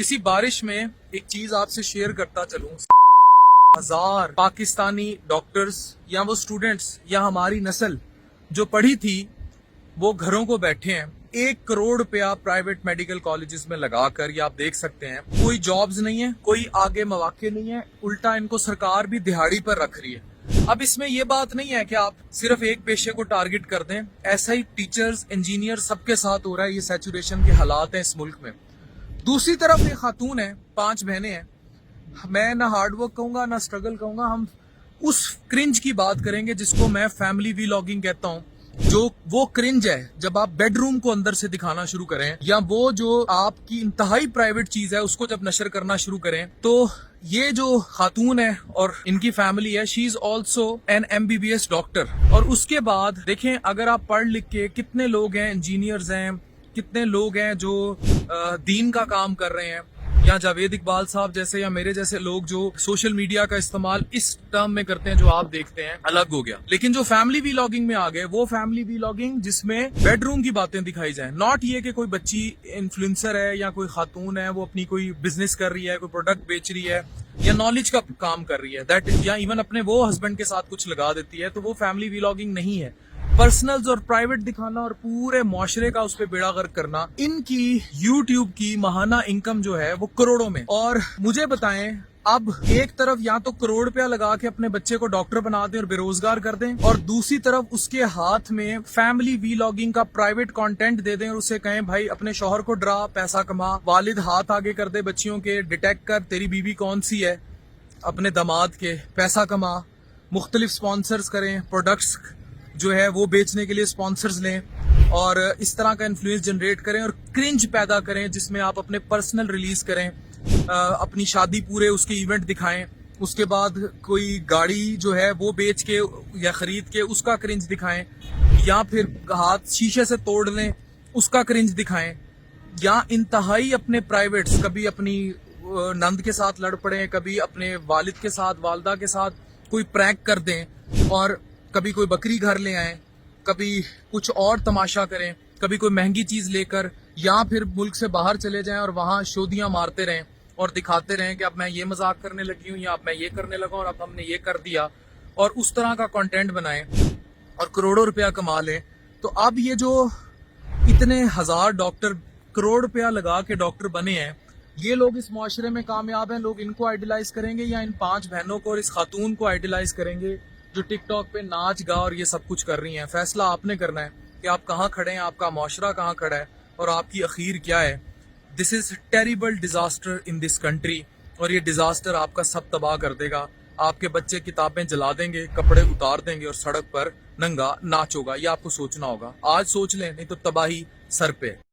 इसी बारिश में एक चीज आपसे शेयर करता चलूं। हजार पाकिस्तानी डॉक्टर्स या वो स्टूडेंट्स या हमारी नस्ल जो पढ़ी थी वो घरों को बैठे हैं 1 करोड़ रुपया प्राइवेट मेडिकल कॉलेजेस में लगाकर। ये आप देख सकते हैं, कोई जॉब्स नहीं है, कोई आगे मौके नहीं है, उल्टा इनको सरकार भी दिहाड़ी पर रख रही है। अब इसमें ये बात नहीं है कि आप सिर्फ एक पेशे को टारगेट कर दें, ऐसा ही टीचर्स, इंजीनियर सबके साथ हो रहा है। ये सैचुरेशन के हालात हैं इस मुल्क में। दूसरी तरफ एक खातून है, 5 बहनें हैं। मैं ना हार्ड वर्क कहूंगा ना स्ट्रगल कहूंगा, हम उस क्रिंज की बात करेंगे जिसको मैं फैमिली वीलॉगिंग कहता हूँ। जो वो क्रिंज है जब आप बेडरूम को अंदर से दिखाना शुरू करें, या वो जो आपकी इंतहाई प्राइवेट चीज है उसको जब नशर करना शुरू करें। तो ये जो खातून है और इनकी फैमिली है, she is also an MBBS doctor. और उसके बाद देखें, अगर आप पढ़ लिख के, कितने लोग हैं इंजीनियर्स हैं, कितने लोग हैं जो दीन का काम कर रहे हैं, या जावेद इकबाल साहब जैसे या मेरे जैसे लोग जो सोशल मीडिया का इस्तेमाल इस टर्म में करते हैं जो आप देखते हैं, अलग हो गया। लेकिन जो फैमिली वीलॉगिंग में आ गए, वो फैमिली वीलॉगिंग जिसमें बेडरूम की बातें दिखाई जाए, नॉट ये कि कोई बच्ची इन्फ्लुएंसर है या कोई खातून है वो अपनी कोई बिजनेस कर रही है, कोई प्रोडक्ट बेच रही है या नॉलेज का काम कर रही है, दैट या इवन अपने वो हस्बैंड के साथ कुछ लगा देती है, तो वो फैमिली वीलॉगिंग नहीं है। पर्सनल्स और प्राइवेट दिखाना और पूरे मुआशरे का उस पर बेड़ा गर्क करना, इनकी यूट्यूब की माहाना इनकम जो है वो करोड़ों में। और मुझे बताएं, अब एक तरफ या तो करोड़ रुपया लगा के अपने बच्चे को डॉक्टर बना दें और बेरोजगार कर दें, और दूसरी तरफ उसके हाथ में फैमिली वीलॉगिंग का प्राइवेट कंटेंट दे दें और उसे कहें भाई अपने शौहर को डरा, पैसा कमा, वालिद हाथ आगे कर दे बच्चियों के, डिटेक्ट कर तेरी बीवी कौन सी है, अपने दामाद के, पैसा कमा, मुख्तलिफ स्पॉन्सर्स करें, प्रोडक्ट्स जो है वो बेचने के लिए स्पॉन्सर्स लें, और इस तरह का इन्फ्लुएंस जनरेट करें और क्रिंज पैदा करें जिसमें आप अपने पर्सनल रिलीज करें, अपनी शादी पूरे उसके इवेंट दिखाएं, उसके बाद कोई गाड़ी जो है वो बेच के या खरीद के उसका क्रिंज दिखाएं, या फिर हाथ शीशे से तोड़ लें उसका क्रिंज दिखाएं, या इंतहाई अपने प्राइवेट्स, कभी अपनी नंद के साथ लड़ पड़े, कभी अपने वालिद के साथ, वालदा के साथ कोई प्रैंक कर दें, और कभी कोई बकरी घर ले आए, कभी कुछ और तमाशा करें, कभी कोई महंगी चीज लेकर, या फिर मुल्क से बाहर चले जाएं और वहां शोधियां मारते रहें और दिखाते रहें कि अब मैं ये मजाक करने लगी हूं, या अब मैं ये करने लगा और अब हमने ये कर दिया, और उस तरह का कंटेंट बनाएं और करोड़ों रुपया कमा लें। तो अब ये जो इतने हजार डॉक्टर करोड़ रुपया लगा के डॉक्टर बने हैं, ये लोग इस मुआशरे में कामयाब हैं, लोग इनको आइडलाइज करेंगे या इन 5 बहनों को और इस खातून को आइडलाइज करेंगे जो टिकटॉक पे नाच गा और ये सब कुछ कर रही हैं। फैसला आपने करना है कि आप कहाँ खड़े हैं, आपका मुआशरा कहाँ खड़ा है और आपकी अखीर क्या है। This is terrible disaster in this country, और ये डिजास्टर आपका सब तबाह कर देगा। आपके बच्चे किताबें जला देंगे, कपड़े उतार देंगे और सड़क पर नंगा नाच होगा। ये आपको सोचना होगा, आज सोच लें, नहीं तो तबाही सर पे।